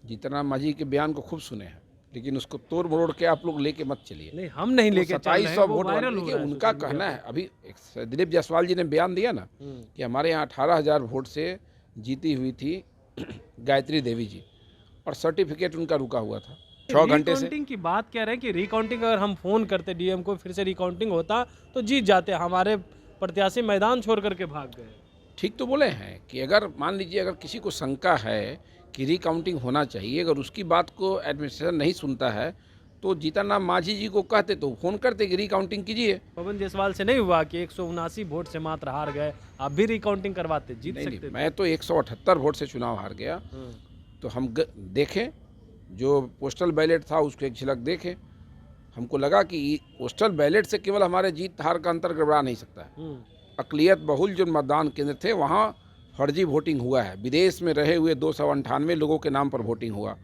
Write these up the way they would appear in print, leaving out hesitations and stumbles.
जीतनराम मांझी के बयान को खूब सुने हैं, लेकिन उसको तोड़ मरोड़ के आप लोग लेके मत चलिए। नहीं, हम नहीं लेके चल रहे हैं, 2700 वो वोट वायरल हो देखिए, रहा है उनका सोशल मीडिया कहना पे। है। अभी दिलीप जायसवाल जी ने बयान दिया ना कि हमारे यहाँ 18,000 वोट से जीती हुई थी गायत्री देवी जी, और सर्टिफिकेट उनका रुका हुआ था 6 घंटे से। रिकाउंटिंग की बात कह रहे हैं कि रिकाउंटिंग अगर हम फोन करते डीएम को, फिर से रिकाउंटिंग होता तो जीत जाते, हमारे प्रत्याशी मैदान छोड़ करके भाग गए। ठीक तो बोले हैं कि अगर मान लीजिए अगर किसी को शंका है कि रिकाउंटिंग होना चाहिए, अगर उसकी बात को एडमिनिस्ट्रेशन नहीं सुनता है तो जीतनराम मांझी जी को कहते तो फ़ोन करते कि रिकाउंटिंग कीजिए। पवन जायसवाल से नहीं हुआ कि 179 वोट से मात्र हार गए, आप भी रिकाउंटिंग करवाते, जीत नहीं सकते नहीं, थे। मैं तो 178 वोट से चुनाव हार गया। तो हम देखें, जो पोस्टल बैलेट था उसको एक झलक देखें। हमको लगा कि पोस्टल बैलेट से केवल हमारे जीत हार का अंतर गड़बड़ा नहीं सकता है। अक़लियत बहुल जो मतदान केंद्र थे वहाँ फर्जी वोटिंग हुआ है। विदेश में रहे हुए 298 लोगों के नाम पर वोटिंग हुआ,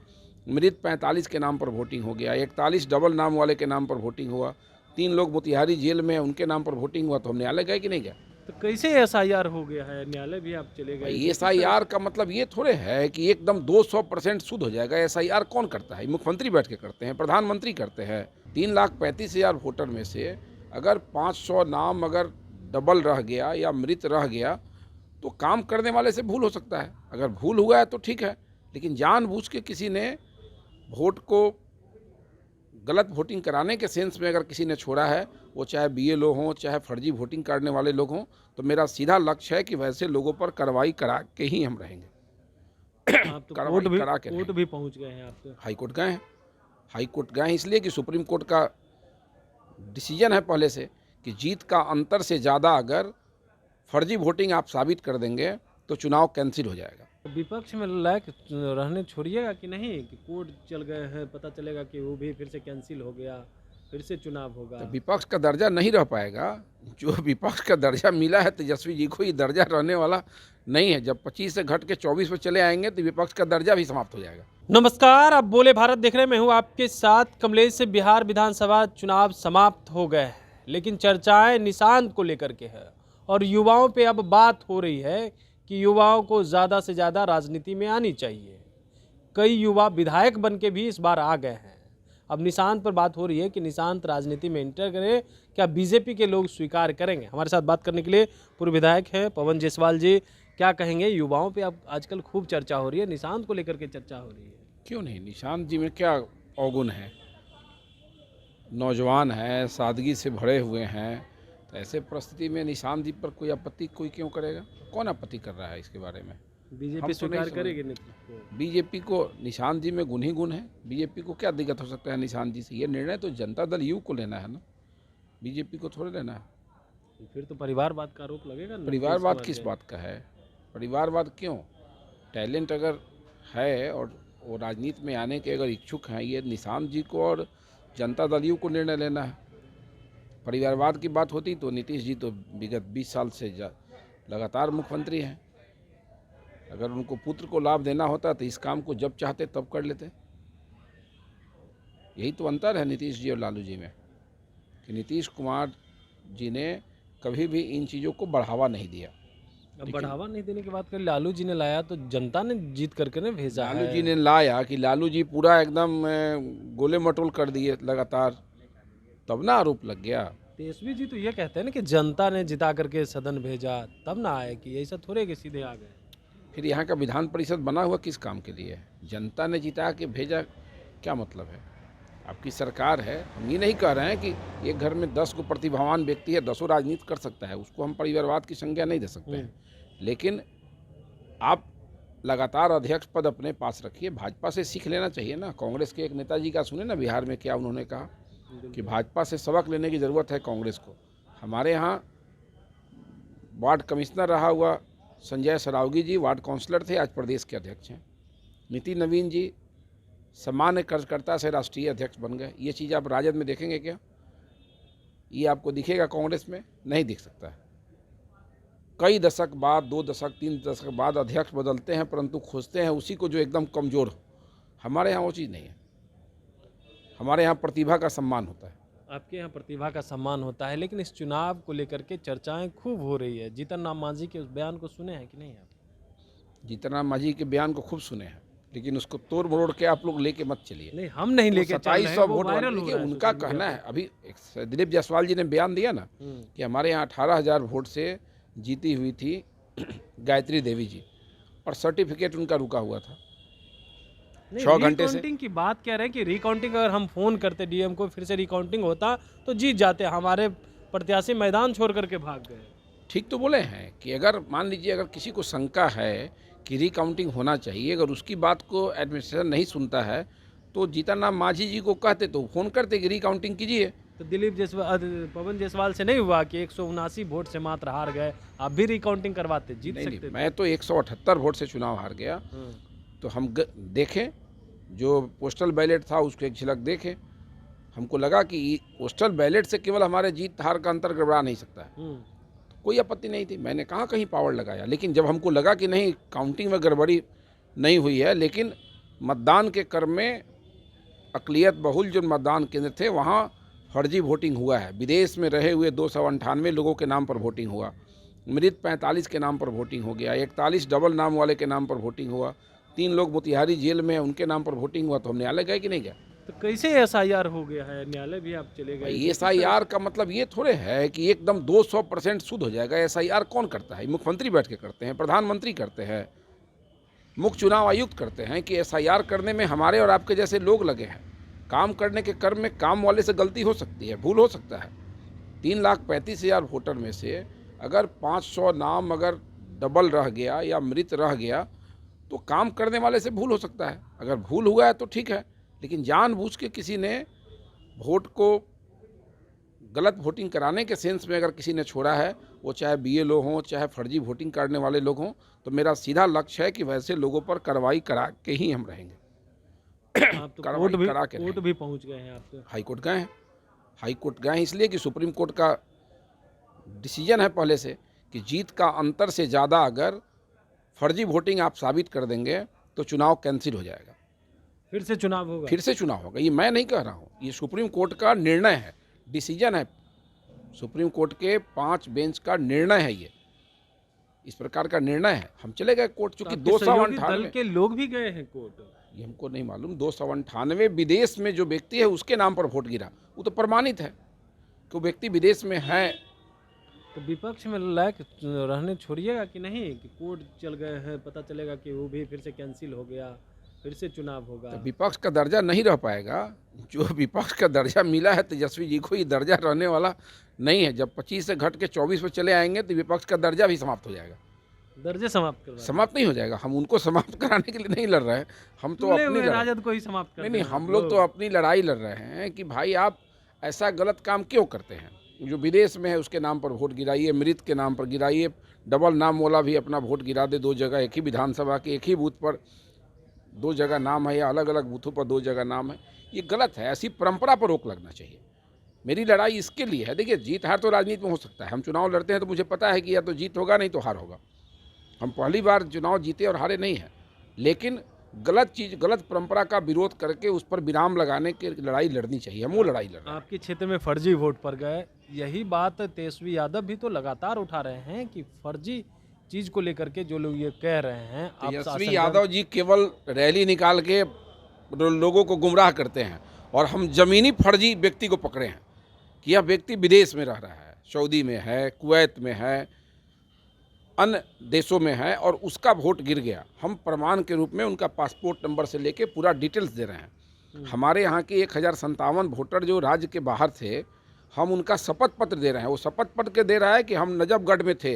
मृत 45 के नाम पर वोटिंग हो गया, 41 डबल नाम वाले के नाम पर वोटिंग हुआ, 3 लोग मोतिहारी जेल में उनके नाम पर वोटिंग हुआ। तो हम न्यायालय गए कि नहीं गए? तो कैसे एसआईआर हो गया है, न्यायालय भी आप चले गए? भाई SIR का मतलब ये थोड़े है कि एकदम 200% शुद्ध हो जाएगा। SIR कौन करता है? मुख्यमंत्री बैठ के करते हैं, प्रधानमंत्री करते हैं। 3,35,000 वोटर में से अगर 500 नाम अगर डबल रह गया या मृत रह गया तो काम करने वाले से भूल हो सकता है। अगर भूल हुआ है तो ठीक है, लेकिन जानबूझ के किसी ने वोट को गलत वोटिंग कराने के सेंस में अगर किसी ने छोड़ा है, वो चाहे BLO हों, चाहे फर्जी वोटिंग करने वाले लोग हों, तो मेरा सीधा लक्ष्य है कि वैसे लोगों पर कार्रवाई करा के ही हम रहेंगे। आप तो कार्रवाई करा के कोर्ट भी पहुंच गए हैं आप तो। हाई कोर्ट गए हैं। हाई कोर्ट गए हैं इसलिए कि सुप्रीम कोर्ट का डिसीजन है पहले से कि जीत का अंतर से ज़्यादा अगर फर्जी वोटिंग आप साबित कर देंगे तो चुनाव कैंसिल हो जाएगा। तो विपक्ष में लायक रहने छोड़िएगा कि नहीं, कि कोर्ट चल गए हैं, पता चलेगा कि वो भी फिर से कैंसिल हो गया, फिर से चुनाव होगा। तो विपक्ष का दर्जा नहीं रह पाएगा। जो विपक्ष का दर्जा मिला है तेजस्वी जी को, ये दर्जा रहने वाला नहीं है। जब 25 से घट के 24 पे चले आएंगे तो विपक्ष का दर्जा भी समाप्त हो जाएगा। नमस्कार, आप बोले भारत देख रहे हैं, मैं हूं आपके साथ कमलेश से। बिहार विधानसभा चुनाव समाप्त हो गए हैं, लेकिन चर्चाएं निशांत को लेकर के है, और युवाओं पे अब बात हो रही है कि युवाओं को ज़्यादा से ज़्यादा राजनीति में आनी चाहिए। कई युवा विधायक बन के भी इस बार आ गए हैं। अब निशांत पर बात हो रही है कि निशांत राजनीति में एंटर करें, क्या बीजेपी के लोग स्वीकार करेंगे? हमारे साथ बात करने के लिए पूर्व विधायक हैं पवन जायसवाल जी। क्या कहेंगे? युवाओं पे अब आजकल खूब चर्चा हो रही है, निशांत को लेकर के चर्चा हो रही है। क्यों नहीं? निशांत जी में क्या अवगुण है? नौजवान है, सादगी से भरे हुए हैं, तो ऐसे परिस्थिति में निशांत जी पर कोई आपत्ति कोई क्यों करेगा? कौन आपत्ति कर रहा है इसके बारे में? बीजेपी स्वीकार करेगी नेतृत्व को? बीजेपी को निशांत जी में गुण ही गुण है। बीजेपी को क्या दिक्कत हो सकता है निशांत जी से? ये निर्णय तो जनता दल यू को लेना है ना, बीजेपी को थोड़े लेना है। फिर तो परिवारवाद का आरोप लगेगा ना। परिवारवाद किस बात का है? परिवारवाद क्यों? टैलेंट अगर है और वो राजनीति में आने के अगर इच्छुक हैं, ये निशांत जी को और जनता दल यू को निर्णय लेना है। परिवारवाद की बात होती तो नीतीश जी तो विगत 20 साल से लगातार मुख्यमंत्री हैं। अगर उनको पुत्र को लाभ देना होता तो इस काम को जब चाहते तब कर लेते। यही तो अंतर है नीतीश जी और लालू जी में, कि नीतीश कुमार जी ने कभी भी इन चीज़ों को बढ़ावा नहीं दिया। अब बढ़ावा नहीं देने की बात करें, लालू जी ने लाया तो जनता ने जीत करके ने भेजा है। लालू जी ने लाया कि लालू जी पूरा एकदम गोले मटोल कर दिए लगातार, तब ना आरोप लग गया। तेजस्वी जी तो ये कहते हैं ना कि जनता ने जिता करके सदन भेजा, तब ना आए, कि ऐसा थोड़े कि सीधे आ गए। फिर यहाँ का विधान परिषद बना हुआ किस काम के लिए है? जनता ने जिता के भेजा, क्या मतलब है? आपकी सरकार है। हम ये नहीं कह रहे हैं कि एक घर में 10 को प्रतिभावान व्यक्ति है, 10 राजनीति कर सकता है, उसको हम परिवारवाद की संज्ञा नहीं दे सकते हैं। लेकिन आप लगातार अध्यक्ष पद अपने पास रखिए। भाजपा से सीख लेना चाहिए ना। कांग्रेस के एक नेताजी का सुने ना बिहार में क्या उन्होंने कहा कि भाजपा से सबक लेने की ज़रूरत है कांग्रेस को। हमारे यहाँ वार्ड कमिश्नर रहा हुआ संजय सरावगी जी वार्ड काउंसलर थे, आज प्रदेश के अध्यक्ष हैं। नितिन नवीन जी सामान्य कार्यकर्ता से राष्ट्रीय अध्यक्ष बन गए। ये चीज़ आप राजद में देखेंगे क्या? ये आपको दिखेगा कांग्रेस में? नहीं दिख सकता है। कई दशक बाद, 2 दशक 3 दशक बाद अध्यक्ष बदलते हैं, परंतु खोजते हैं उसी को जो एकदम कमज़ोर हो। हमारे यहाँ वो चीज़ नहीं है। हमारे यहाँ प्रतिभा का सम्मान होता है। आपके यहाँ प्रतिभा का सम्मान होता है, लेकिन इस चुनाव को लेकर के चर्चाएं खूब हो रही है। जीतनराम मांझी के उस बयान को सुने हैं कि नहीं आप? जीतनराम मांझी के बयान को खूब सुने हैं, लेकिन उसको तोड़ मरोड़ के आप लोग लेके मत चलिए। नहीं, हम नहीं लेके चल रहे हैं, 2700 वो वोट वायरल हो देखिए, रहा है उनका सोशल कहना मीडिया है। अभी दिलीप जायसवाल जी ने बयान दिया ना पे। कि हमारे यहाँ 18,000 वोट से जीती हुई थी गायत्री देवी जी, और सर्टिफिकेट उनका रुका हुआ था नहीं, 6 घंटे से। रिकाउंटिंग की बात कह रहे हैं कि रिकाउंटिंग अगर हम फोन करते डीएम को, फिर से रिकाउंटिंग होता तो जीत जाते। हमारे प्रत्याशी मैदान छोड़ करके भाग गए। ठीक तो बोले हैं कि अगर मान लीजिए अगर किसी को शंका है कि रिकाउंटिंग होना चाहिए, अगर उसकी बात को एडमिनिस्ट्रेशन नहीं सुनता है तो जीतनराम मांझी जी को कहते तो फ़ोन करते कि रिकाउंटिंग कीजिए। तो दिलीप जायसवाल, पवन जायसवाल से नहीं हुआ कि 179 वोट से मात्र हार गए, आप भी रिकाउंटिंग करवाते, जीत नहीं सकते नहीं, थे। मैं तो 178 वोट से चुनाव हार गया। तो हम देखें, जो पोस्टल बैलेट था उसको एक झलक देखें। हमको लगा कि पोस्टल बैलेट से केवल हमारे जीत हार का अंतर गड़बड़ा नहीं सकता है, कोई आपत्ति नहीं थी। मैंने कहाँ कहीं पावर लगाया, लेकिन जब हमको लगा कि नहीं, काउंटिंग में गड़बड़ी नहीं हुई है, लेकिन मतदान के क्रम में अक़लियत बहुल जो मतदान केंद्र थे वहाँ फर्जी वोटिंग हुआ है। विदेश में रहे हुए 298 लोगों के नाम पर वोटिंग हुआ, मृत 45 के नाम पर वोटिंग हो गया, 41 डबल नाम वाले के नाम पर वोटिंग हुआ, 3 लोग मोतिहारी जेल में उनके नाम पर वोटिंग हुआ। तो हम न्यायालय गए कि नहीं गए? तो कैसे एसआईआर हो गया है, न्यायालय भी आप चले गए? एसआईआर का मतलब ये थोड़े है कि एकदम 200% शुद्ध हो जाएगा। एसआईआर कौन करता है? मुख्यमंत्री बैठ के करते हैं, प्रधानमंत्री करते हैं, मुख्य चुनाव आयुक्त करते हैं। कि एसआईआर करने में हमारे और आपके जैसे लोग लगे हैं। काम करने के क्रम में काम वाले से गलती हो सकती है, भूल हो सकता है। 3,35,000 वोटर में से अगर 500 नाम अगर डबल रह गया या मृत रह गया तो काम करने वाले से भूल हो सकता है। अगर भूल हुआ है तो ठीक है, लेकिन जानबूझ के किसी ने वोट को गलत वोटिंग कराने के सेंस में अगर किसी ने छोड़ा है, वो चाहे बीएलओ हों, चाहे फर्जी वोटिंग करने वाले लोग हों, तो मेरा सीधा लक्ष्य है कि वैसे लोगों पर कार्रवाई करा के ही हम रहेंगे। आप तो कार्रवाई करा के कोर्ट भी पहुंच गए हैं आप तो। हाई कोर्ट गए हैं। हाई कोर्ट गए हैं इसलिए कि सुप्रीम कोर्ट का डिसीजन है पहले से कि जीत का अंतर से ज़्यादा अगर फर्जी वोटिंग आप साबित कर देंगे तो चुनाव कैंसिल हो जाएगा, फिर से चुनाव होगा। फिर से चुनाव होगा। ये मैं नहीं कह रहा हूँ, ये सुप्रीम कोर्ट का निर्णय है, डिसीजन है। सुप्रीम कोर्ट के 5 बेंच का निर्णय है, ये इस प्रकार का निर्णय है। हम चले गए कोर्ट, चूंकि आपके सहयोगी दल 298 के लोग भी गए हैं कोर्ट। ये हमको नहीं मालूम। 298 विदेश में जो व्यक्ति है उसके नाम पर वोट गिरा, वो तो प्रमाणित है कि वो व्यक्ति विदेश में है। तो विपक्ष में लायक रहने छोड़िएगा कि नहीं, कि कोर्ट चल गए हैं, पता चलेगा कि वो भी फिर से कैंसिल हो गया, फिर से चुनाव होगा। तो विपक्ष का दर्जा नहीं रह पाएगा। जो विपक्ष का दर्जा मिला है तेजस्वी जी को, ये दर्जा रहने वाला नहीं है। जब 25 से घट के 24 पे चले आएंगे तो विपक्ष का दर्जा भी समाप्त हो जाएगा। दर्जे समाप्त करवा समाप्त नहीं हो जाएगा। हम उनको समाप्त कराने के लिए नहीं लड़ रहे हैं, हम तो तुले अपनी हुए लड़ाई, राजद को ही समाप्त कर नहीं नहीं, देना हम लोग तो अपनी लड़ाई लड़ रहे हैं कि भाई आप ऐसा गलत काम क्यों करते हैं। जो विदेश में है उसके नाम पर वोट गिराइए, मृत के नाम पर गिराइए, डबल नाम वाला भी अपना वोट गिरा दे। 2 जगह एक ही विधानसभा के एक ही बूथ पर 2 जगह नाम है, या अलग अलग बूथों पर 2 जगह नाम है, ये गलत है। ऐसी परंपरा पर रोक लगना चाहिए। मेरी लड़ाई इसके लिए है। देखिए, जीत हार तो राजनीति में हो सकता है। हम चुनाव लड़ते हैं तो मुझे पता है कि या तो जीत होगा नहीं तो हार होगा। हम पहली बार चुनाव जीते और हारे नहीं हैं, लेकिन गलत चीज़, गलत परंपरा का विरोध करके उस पर विराम लगाने की लड़ाई लड़नी चाहिए। हम वो लड़ाई लड़ रहे हैं। आपके क्षेत्र में फर्जी वोट पड़ गए, यही बात तेजस्वी यादव भी तो लगातार उठा रहे हैं कि फर्जी चीज को लेकर के जो लोग ये कह रहे हैं, आप तेजस्वी यादव जी केवल रैली निकाल के लोगों को गुमराह करते हैं, और हम जमीनी फर्जी व्यक्ति को पकड़े हैं कि यह व्यक्ति विदेश में रह रहा है, सऊदी में है, कुवैत में है, अन्य देशों में है, और उसका वोट गिर गया। हम प्रमाण के रूप में उनका पासपोर्ट नंबर से लेके पूरा डिटेल्स दे रहे हैं। हमारे यहाँ के 1057 वोटर जो राज्य के बाहर थे, हम उनका शपथ पत्र दे रहे हैं। वो शपथ पत्र के दे रहा है कि हम नजफगढ़ में थे,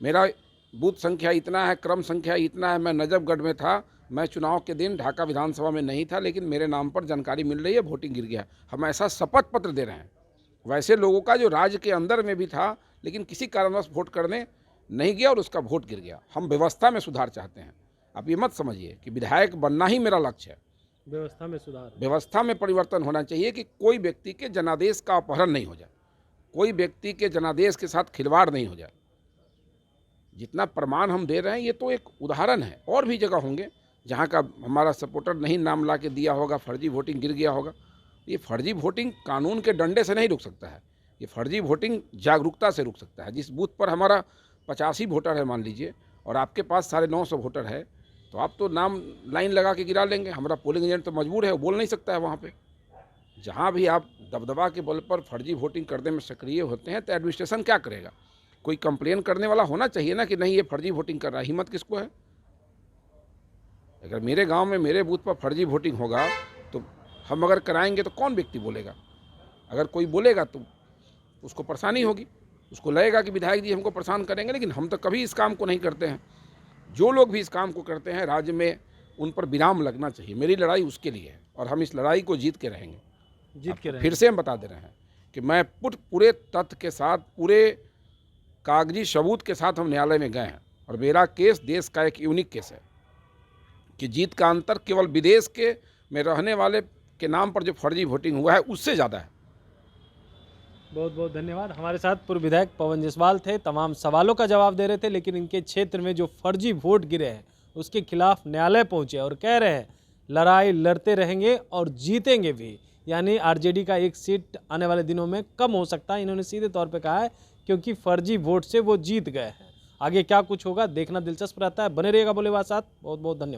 मेरा बूथ संख्या इतना है, क्रम संख्या इतना है, मैं नजफगढ़ में था, मैं चुनाव के दिन ढाका विधानसभा में नहीं था, लेकिन मेरे नाम पर जानकारी मिल रही है, वोटिंग गिर गया। हम ऐसा शपथ पत्र दे रहे हैं। वैसे लोगों का जो राज्य के अंदर में भी था, लेकिन किसी कारणवश वोट करने नहीं गया और उसका वोट गिर गया। हम व्यवस्था में सुधार चाहते हैं। आप ये मत समझिए कि विधायक बनना ही मेरा लक्ष्य है। व्यवस्था में सुधार, व्यवस्था में परिवर्तन होना चाहिए कि कोई व्यक्ति के जनादेश का अपहरण नहीं हो जाए, कोई व्यक्ति के जनादेश के साथ खिलवाड़ नहीं हो जाए। जितना प्रमाण हम दे रहे हैं ये तो एक उदाहरण है, और भी जगह होंगे जहाँ का हमारा सपोर्टर नहीं नाम ला के दिया होगा, फर्जी वोटिंग गिर गया होगा। ये फर्जी वोटिंग कानून के डंडे से नहीं रुक सकता है, ये फर्जी वोटिंग जागरूकता से रुक सकता है। जिस बूथ पर हमारा 85 वोटर है मान लीजिए, और आपके पास 950 वोटर है, तो आप तो नाम लाइन लगा के गिरा लेंगे। हमारा पोलिंग एजेंट तो मजबूर है, वो बोल नहीं सकता है वहाँ पे। जहाँ भी आप दबदबा के बल पर फर्जी वोटिंग करने में सक्रिय होते हैं तो एडमिनिस्ट्रेशन क्या करेगा? कोई कंप्लेन करने वाला होना चाहिए ना कि नहीं ये फर्जी वोटिंग कर रहा है। हिम्मत किसको है? अगर मेरे गांव में मेरे बूथ पर फर्जी वोटिंग होगा तो हम अगर कराएंगे तो कौन व्यक्ति बोलेगा? अगर कोई बोलेगा तो उसको परेशानी होगी, उसको लगेगा कि विधायक जी हमको परेशान करेंगे। लेकिन हम तो कभी इस काम को नहीं करते हैं। जो लोग भी इस काम को करते हैं राज्य में उन पर विराम लगना चाहिए। मेरी लड़ाई उसके लिए है और हम इस लड़ाई को जीत के रहेंगे। जीत के फिर से हम बता दे रहे हैं कि मैं पूरे तथ्य के साथ, पूरे कागजी सबूत के साथ हम न्यायालय में गए हैं और मेरा केस देश का एक यूनिक केस है कि जीत का अंतर केवल विदेश के में रहने वाले के नाम पर जो फर्जी वोटिंग हुआ है उससे ज़्यादा है। बहुत बहुत धन्यवाद। हमारे साथ पूर्व विधायक पवन जायसवाल थे, तमाम सवालों का जवाब दे रहे थे, लेकिन इनके क्षेत्र में जो फर्जी वोट गिरे हैं उसके खिलाफ न्यायालय पहुंचे और कह रहे हैं लड़ाई लड़ते रहेंगे और जीतेंगे भी। यानी आरजेडी का एक सीट आने वाले दिनों में कम हो सकता है, इन्होंने सीधे तौर पे कहा है, क्योंकि फर्जी वोट से वो जीत गए हैं। आगे क्या कुछ होगा देखना दिलचस्प रहता है। बने रहिएगा बोलेबाज साथ। बहुत बहुत धन्यवाद।